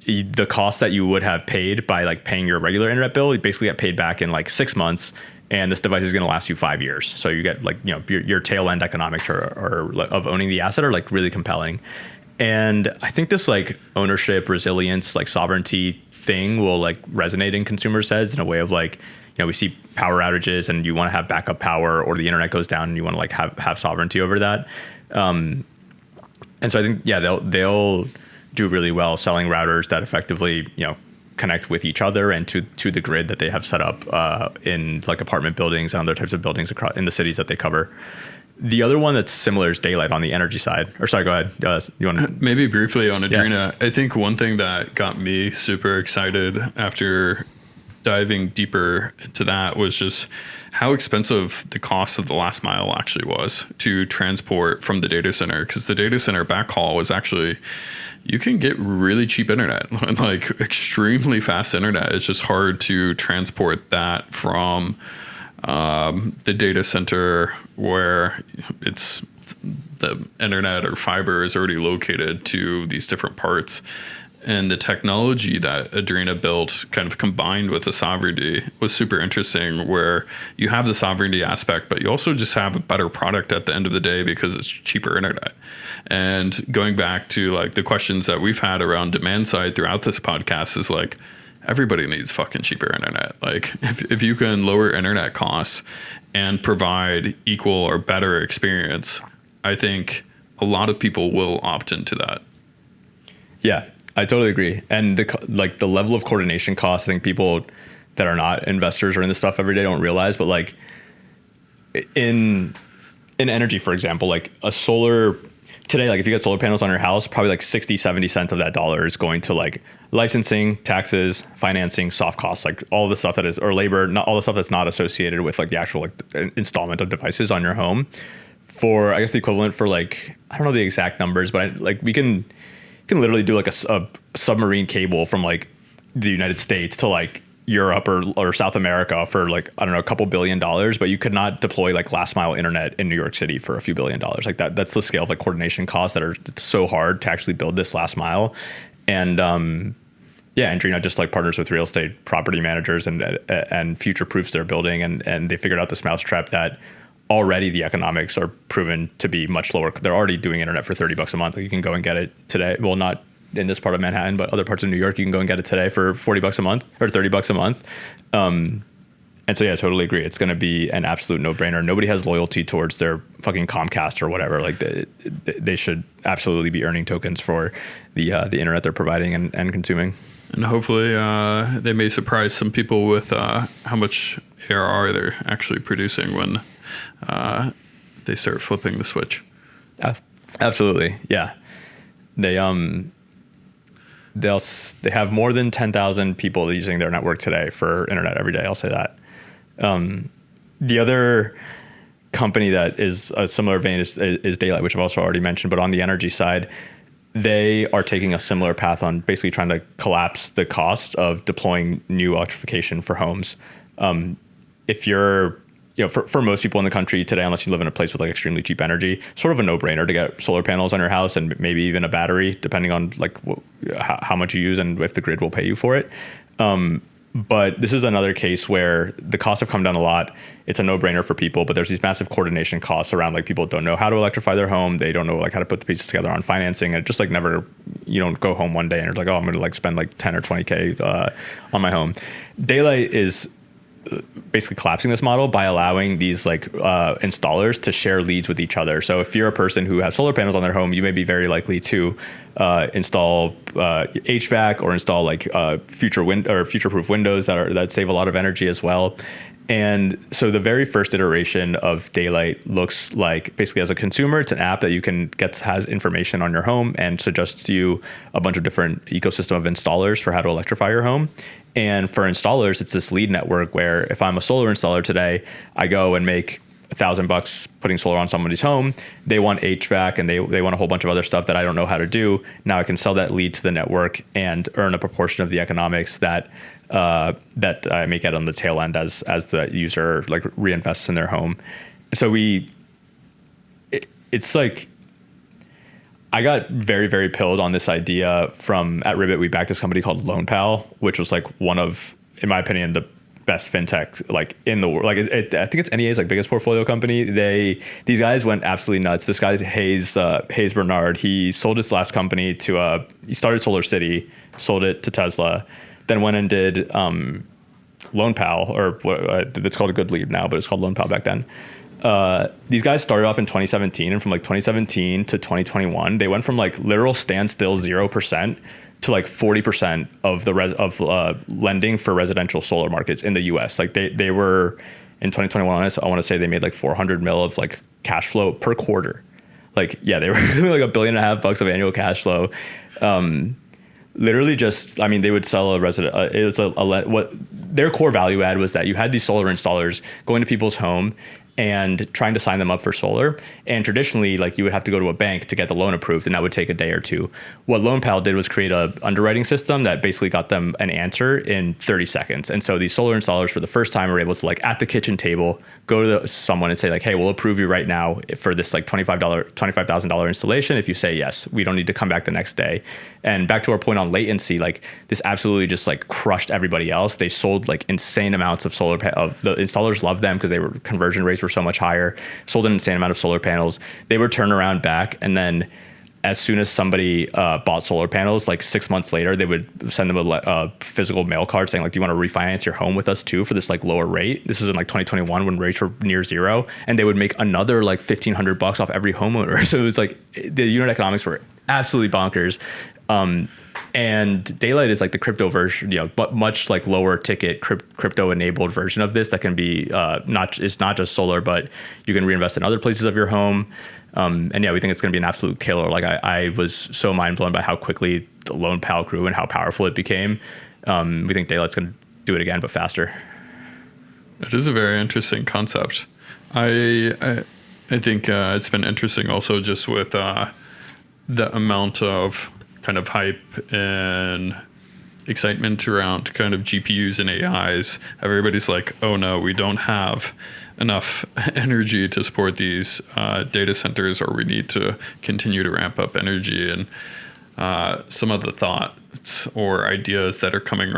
The cost that you would have paid by like paying your regular internet bill, you basically get paid back in like 6 months. And this device is going to last you 5 years. So you get like, your tail end economics of owning the asset are like really compelling. And I think this like ownership, resilience, like sovereignty thing will like resonate in consumers' heads in a way of like, we see power outages and you want to have backup power, or the internet goes down and you want to like have sovereignty over that. And so I think, yeah, they'll do really well selling routers that effectively, connect with each other and to the grid that they have set up in like apartment buildings and other types of buildings in the cities that they cover. The other one that's similar is Daylight on the energy side. Or sorry, go ahead. You want to maybe briefly on Adrena? Yeah. I think one thing that got me super excited after diving deeper into that was just how expensive the cost of the last mile actually was to transport from the data center, because the data center backhaul was actually, you can get really cheap internet, like extremely fast internet. It's just hard to transport that from the data center where it's the internet or fiber is already located to these different parts. And the technology that Adrena built kind of combined with the sovereignty was super interesting, where you have the sovereignty aspect, but you also just have a better product at the end of the day because it's cheaper internet. And going back to like the questions that we've had around demand side throughout this podcast is like, everybody needs fucking cheaper internet. Like if you can lower internet costs and provide equal or better experience, I think a lot of people will opt into that. Yeah. I totally agree. And the level of coordination costs, I think people that are not investors or in this stuff every day don't realize, but like in energy, for example, like a solar today, like if you get solar panels on your house, probably like 60, 70 cents of that dollar is going to like licensing, taxes, financing, soft costs, like all the stuff that is, or labor, not all the stuff that's not associated with like the actual like installment of devices on your home. For, I guess the equivalent for like, I don't know the exact numbers, but we can literally do like a submarine cable from like the United States to like Europe or South America for like, I don't know, a couple $1 billion, but you could not deploy like last mile internet in New York City for a few $1 billion. Like that's the scale of like coordination costs it's so hard to actually build this last mile. And Andrina just like partners with real estate property managers and future proofs they're building. And they figured out this mousetrap that already the economics are proven to be much lower. They're already doing internet for $30 a month. Like you can go and get it today. Well, not in this part of Manhattan, but other parts of New York, you can go and get it today for $40 a month or $30 a month. And so, yeah, I totally agree. It's going to be an absolute no brainer. Nobody has loyalty towards their fucking Comcast or whatever. Like they should absolutely be earning tokens for the internet they're providing and consuming. And hopefully they may surprise some people with how much ARR they're actually producing when they start flipping the switch. Absolutely. Yeah. They have more than 10,000 people using their network today for internet every day. I'll say that. The other company that is a similar vein is Daylight, which I've also already mentioned, but on the energy side, they are taking a similar path on basically trying to collapse the cost of deploying new electrification for homes. If you're, for most people in the country today, unless you live in a place with like extremely cheap energy, sort of a no-brainer to get solar panels on your house and maybe even a battery, depending on like how much you use and if the grid will pay you for it. But this is another case where the costs have come down a lot. It's a no-brainer for people, but there's these massive coordination costs around like people don't know how to electrify their home. They don't know like how to put the pieces together on financing. And it just like never, you don't go home one day and it's like, oh, I'm going to like spend like 10 or 20K on my home. Daylight is basically collapsing this model by allowing these like installers to share leads with each other. So if you're a person who has solar panels on their home, you may be very likely to install HVAC or install like future-proof windows that save a lot of energy as well. And so the very first iteration of Daylight looks like, basically as a consumer, it's an app that you can has information on your home and suggests to you a bunch of different ecosystem of installers for how to electrify your home. And for installers, it's this lead network where if I'm a solar installer today, I go and make $1,000 putting solar on somebody's home. They want HVAC and they want a whole bunch of other stuff that I don't know how to do. Now I can sell that lead to the network and earn a proportion of the economics that I may get on the tail end as the user like reinvests in their home. So it's like, I got very, very pilled on this idea at Ribbit. We backed this company called LoanPal, which was like one of, in my opinion, the best fintech like in the world. Like I think it's NEA's like biggest portfolio company. These guys went absolutely nuts. This guy's Hayes Bernard. He sold his last company to he started Solar City, sold it to Tesla, then went and did LoanPal, or it's called a Good Lead now, but it's called LoanPal back then. These guys started off in 2017, and from like 2017 to 2021, they went from like literal standstill 0% to like 40% of the lending for residential solar markets in the US. Like they were in 2021, I want to say they made like 400 mil of like cash flow per quarter. Like, yeah, they were like $1.5 billion of annual cash flow. Literally just, I mean, they would sell what their core value add was that you had these solar installers going to people's home and trying to sign them up for solar. And traditionally, like you would have to go to a bank to get the loan approved, and that would take a day or two. What LoanPal did was create a underwriting system that basically got them an answer in 30 seconds. And so these solar installers for the first time were able to like at the kitchen table, go to someone and say like, hey, we'll approve you right now for this like $25,000 installation. If you say yes, we don't need to come back the next day. And back to our point on latency, like this absolutely just like crushed everybody else. They sold like insane amounts of solar the installers loved them because conversion rates were so much higher, sold an insane amount of solar panels. They would turn around back, and then as soon as somebody bought solar panels, like 6 months later, they would send them a physical mail card saying like, do you want to refinance your home with us too for this like lower rate? This was in like 2021 when rates were near zero, and they would make another like $1,500 off every homeowner. So it was like the unit economics were absolutely bonkers. And Daylight is like the crypto version, but much like lower ticket crypto enabled version of this that can be not just solar, but you can reinvest in other places of your home. And yeah, we think it's going to be an absolute killer. Like I was so mind blown by how quickly the LoanPal grew and how powerful it became. We think Daylight's going to do it again, but faster. It is a very interesting concept. I think it's been interesting also just with the amount of kind of hype and excitement around kind of GPUs and AIs. Everybody's like, oh no, we don't have enough energy to support these data centers, or we need to continue to ramp up energy. And some of the thoughts or ideas that are coming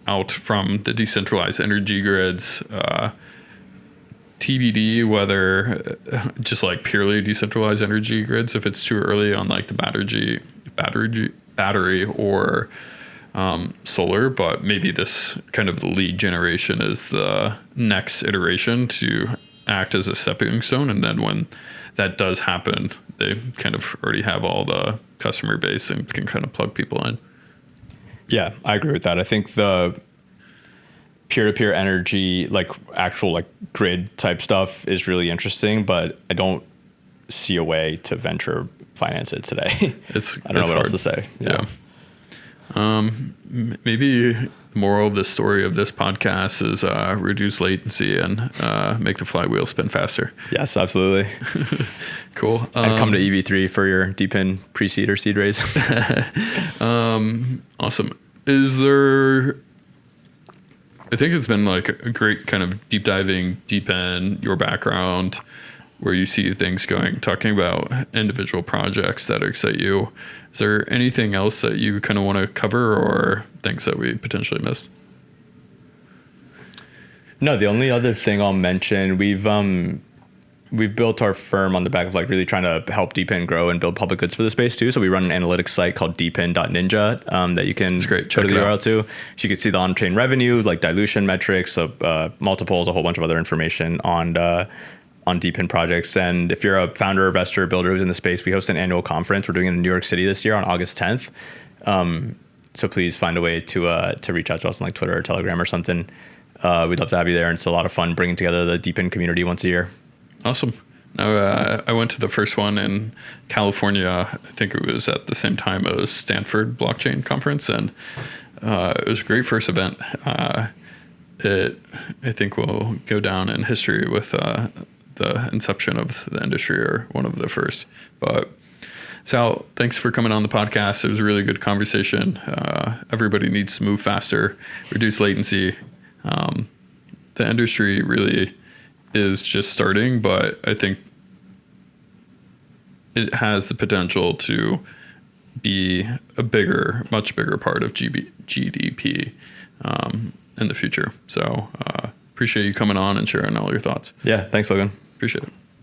out from the decentralized energy grids, TBD whether just like purely decentralized energy grids, if it's too early on like the battery or solar, but maybe this kind of the lead generation is the next iteration to act as a stepping stone. And then when that does happen, they kind of already have all the customer base and can kind of plug people in. Yeah, I agree with that. I think the peer-to-peer energy, like actual like grid type stuff is really interesting, but I don't see a way to venture finance it today. I don't know what else to say. Yeah. Maybe the moral of the story of this podcast is reduce latency and make the flywheel spin faster. Yes, absolutely. Cool. And come to EV3 for your DePIN pre-seed or seed raise. Awesome. Is there... I think it's been like a great kind of deep diving deep in your background, where you see things going, talking about individual projects that excite you. Is there anything else that you kind of want to cover, or things that we potentially missed? No, the only other thing I'll mention, we've we've built our firm on the back of like really trying to help DePIN grow and build public goods for the space too. So we run an analytics site called depin.ninja that you can go to the URL to. So you can see the on-chain revenue, like dilution metrics, multiples, a whole bunch of other information on DePIN projects. And if you're a founder, investor, builder who's in the space, we host an annual conference. We're doing it in New York City this year on August 10th. So please find a way to reach out to us on like Twitter or Telegram or something. We'd love to have you there. And it's a lot of fun bringing together the DePIN community once a year. Awesome. No, I went to the first one in California. I think it was at the same time as Stanford Blockchain Conference, and it was a great first event. It, I think, will go down in history with the inception of the industry, or one of the first. But Sal, thanks for coming on the podcast. It was a really good conversation. Everybody needs to move faster, reduce latency. The industry really is just starting, but I think it has the potential to be a much bigger part of GDP in the future. So appreciate you coming on and sharing all your thoughts. Yeah, thanks, Logan. Appreciate it.